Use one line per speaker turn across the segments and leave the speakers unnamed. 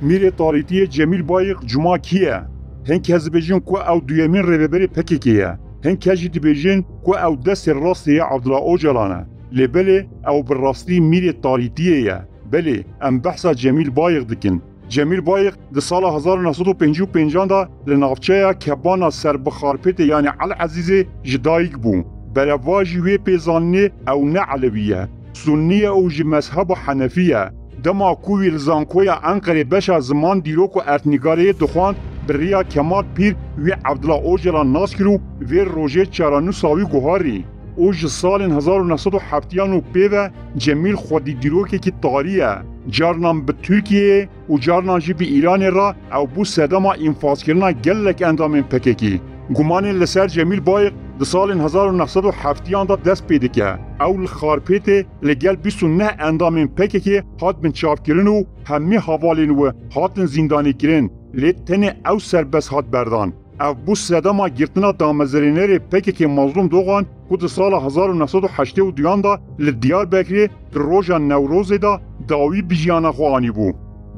میره تاریتی جمیل بایق جمعه کیه؟ هن کسی بیجن که او دویمین ریبری پکیه. هن کسی بیجن که او دست راستی عبدالله اوجلانه. لبله او براستی میره تاریتیه. بله ام بحثا جمیل بایق دکن. جمیل بایق در سال 1955 دا لنافچه کبانا سربخارپت یعنی العزیز جدایک بون. برواجی وی پیزانه او نه علویه. سنیه او جی مذهب حنفیه. دما کوی لزانکوی انقره بشا زمان دیروک و ارتنگاره دخوان بریا کمال پیر وی عبدالله اوجلان ناس کرو وی روژه چرانو ساوی گوهاری. اوج سال 1975 جمیل خودی دیروکه که تاریه. جارنان به ترکیه و جارنان جی به ایران را او بو سدما انفاز کرنا گلک اندامین پککی. گمان لسر جمیل بایق در سال 1970 دا دست پیدا که او لخارپیت لگل 29 اندامین پککی هات من چاپ کرن و همه حوالین و هاتن زندانی کرن لیتن او سربس هات بردان. او بو سدما گرتنا دامزرینر پککی مظلوم دوغان که در سال 1982 دا لدیار بکری در روژا نوروز دا داوی بجیانا خوانی بو.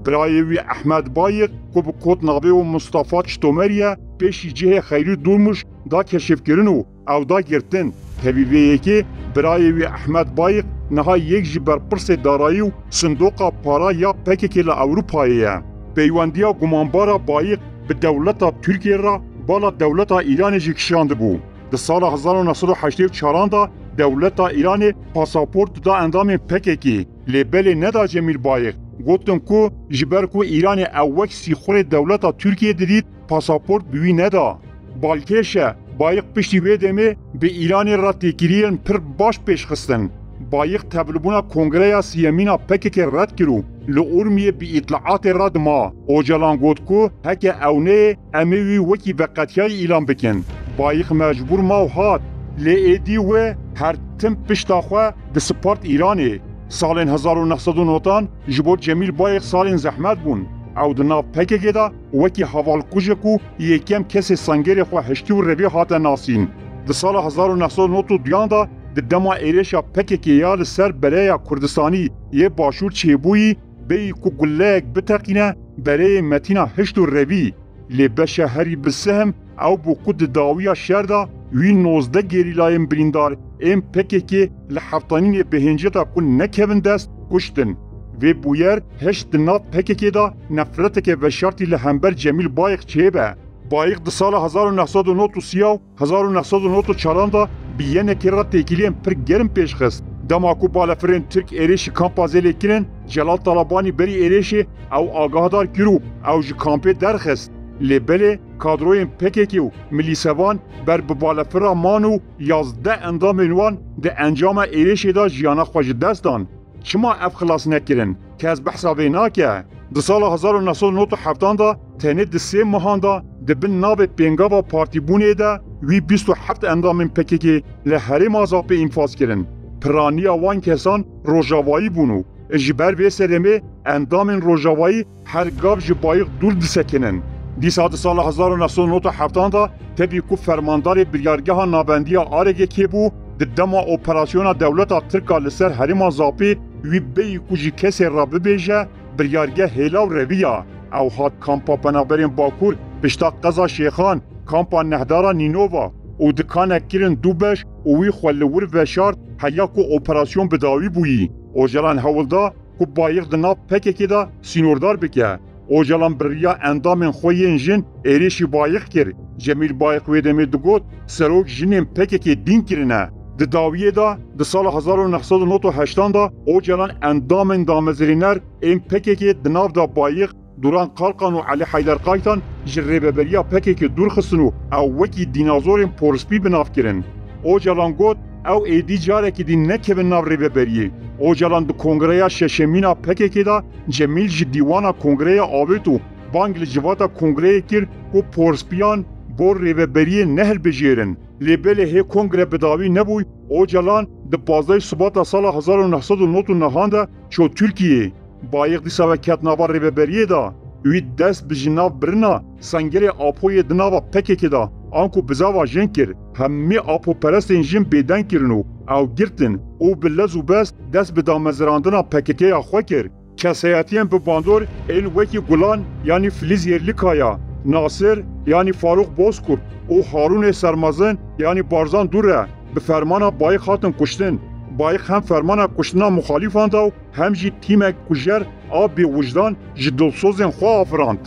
برایوی احمد بایق که به کود نابه و مصطفی چتومریه پیشی جه خیری دورمش دا کشف کرنو او دا گرتن طبیبیه که برایوی احمد بایق نها یک جبر پرس دارایی و صندوق پارا یا پککی لأوروپاییه. پیواندیا گمانبارا بایق به دولتا ترکیه را بالا دولتا ایران جکشاند بو. در سال 1984 دا دولتا ایران پاساپورت دا اندام پککی لیبل ندا جمیل بایق. گفتم که جبر که ایران اوک سیخور دولتا ترکیه دید پاساپورت بیوی ندا. بالکشه بایق پشتی ویدمه به ایران را تکیرین پر باش پیش خستن. بایق تبلبونا کنگره سیمینا پکک رد کرو. لورمیه بی اطلاعات رد ما. اوجلان گفت که هک اونه امیوی وکی وقتیای اعلام بکن. بایق مجبور ما و هات. لیدی و هر تم پشتاخواه ده سپارت ایرانه. سال 1990 جبور جمیل بایق سال زحمت بون. او دنا پکه دا وکی حوال کجکو یکم کسی سنگری خو هشتی و روی هات ناسین. در سال 1992 دا دما ایرشا پکه یال سر برای کردستانی یه باشور چیبویی بی کو گلک بتقینه برای متینا هشت و روی لبشه هری بسهم او بو کد داویا شردا وی 19 گریلایم بریندار ام پکه لحفتانین بهنجتا کن نکوین دست کشتن. و بویر هشت نات پکه دا نفرت که و شرطی لهمبر جمیل بایق چیبه. بایق در سال 1993 و 1994 دا بیانه که را تکیلیم پر گرم پیش خست. دماکو بالفرین ترک ایریش کامپازیلی کرن جلال طالبانی بری ایریش او آگاهدار کرو او جی کامپی درخست. لیبل کادروین پکیو ملی سوان بر بالفرا مانو 11 اندام انوان ده انجام ایریش دا جیانا خوش دستان. چما اف خلاص نکرن که از بحثا بینا که در سال 1997 دا تنه ده 3 ماهان دا ده بن ناب پینگاوا پارتی بونه دا وی 27 اندام پکیکی لحرم آزاپ انفاز کرن. پرانی آوان کسان روژاوایی بونو. جبر وی سرمه اندام روژاوایی هر گاب جبایق دور دسکنن. دی سال 1997 دا تبی کو فرماندار بریارگاه نابندی آرگه که بو دما اپراسیون دولتا ترکا لسر هرما زاپی وی بی کجی کسی را ببیجه بریارگه هیلا و رویا او هات کامپا بنابرین باکور بشتا قضا شیخان کامپا نهدارا نینووا او دکانه کرن دوبش او وی خولور وشارد حیا کو اپراسیون بداوی بویی او جلان هولدا کو بایق دنا پکه دا سینوردار بکه او جلان بریا اندامن خوین جن ایریشی بایق کر جمیل بایق ویدمی دگوت سروک جنین پکه دین کرنه. د داویه دا د سال 1998 دا او جلان اندامن دامزرینر این پکه د ناو دا بایق دوران قالقان و علی حیدر قایتان جربه بریا پکه دور خستنو او وکی دینازورین پورسپی بناف کرن. او جلان گوت او ایدی جاره که دی نکه بناو ریبه بریه. او جلان د کنگره ششمینا پکه دا جمیل جی دیوانا کنگره آویتو بانگل جواتا کنگره کر کو پورسپیان بور ریبه بریه نهل بجیرن. لیبل هی کنگره بداوی نبوی او جلان د 15 سبات سال 1999 دا چو ترکیه بایق دی سوکت نوار ریبه بریه دا وی دست بجناو برنا سنگری آپوی دناوا پکه دا آنکو بزاوا جن کر همی آپو پرستین جن بیدن کرنو او گرتن او بلزو بست دست به دامزراندنا پکه خواه کر Kesayetiyen bi bandor ên wekî Gulan yanî Filiz Yerlikaya, Nasir yanî Faruk Bozkurt û Harûnê Sermezin yanî Barzan Dure bi fermana Bayîk hatin kuştin. Bayîk hem fermana kuştina muxalîfan da û hem jî tîmek kujer a bêwijdan ji dilsozên xwe afirand.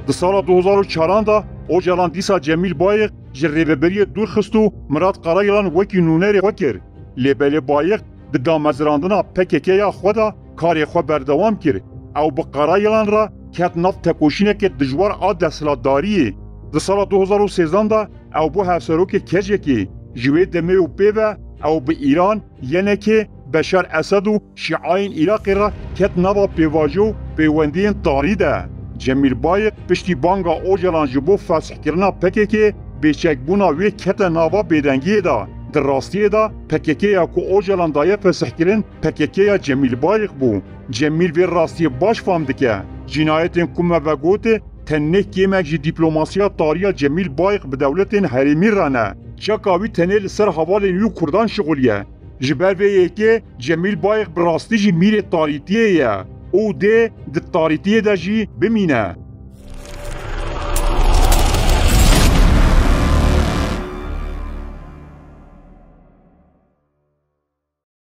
Di sala 2004 da Ocalan dîsa Cemîl Bayîk ji rêveberiyê dûr xist û Mirat Qarayilan wekî nûnerê xwe kir. Lêbelê Bayîk di damezrandina PKK-ya xwe da karê xwe berdewam kir. Ew bi Qarayilan re ket nav tekoşînekê dijwar a desthilatdariyê. Di sala 2013 da ew bû hevserokê kecekê. Ji wê demê û pêve ew bi Îran yenekê Beşar Esed û Şiayên Iraqê re ket nava pêvajo û peywendiyên tarî de. Cemîl Bayîk piştî banga Ocalan ji bo fesihkirina PKK bêçekbûna wê kete nava bêdengiyê da. Di rastiyê da PKK-ya ku Ocalan daye fesihkirin PKK-ya Cemîl Bayîk bû. Cemîl vê rastiyê baş fam dike. Cinayetên ku me vegotê tenê kêmek ji dîplomasiya tariya Cemîl Bayîk bi dewletên herêmî re ne. Çeka wî tenê li ser hevalên wî Kurdan şixuliye. Ji ber vê yekê Cemîl Bayîk bi rastî jî mîrê tarîtiyê ye û dê di tarîtiyê de jî bimîne.